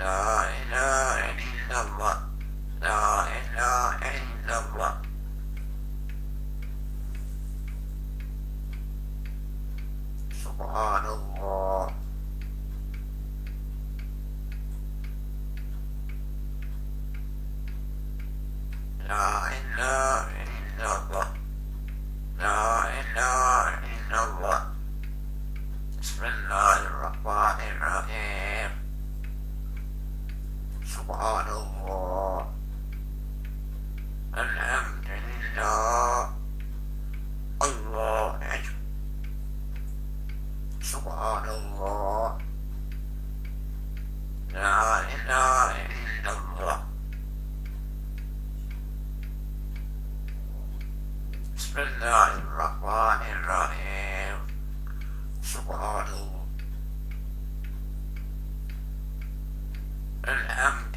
لا إله إلا الله لا إله إلا الله سبحان الله لا إله إلا الله لا إله إلا الله بسم الله الرحمن الرحيم سبحان الله الحمد لله الله أكبر سبحان الله لا إله إلا الله بسم الله الرحمن الرحيم سبحان الله الحمد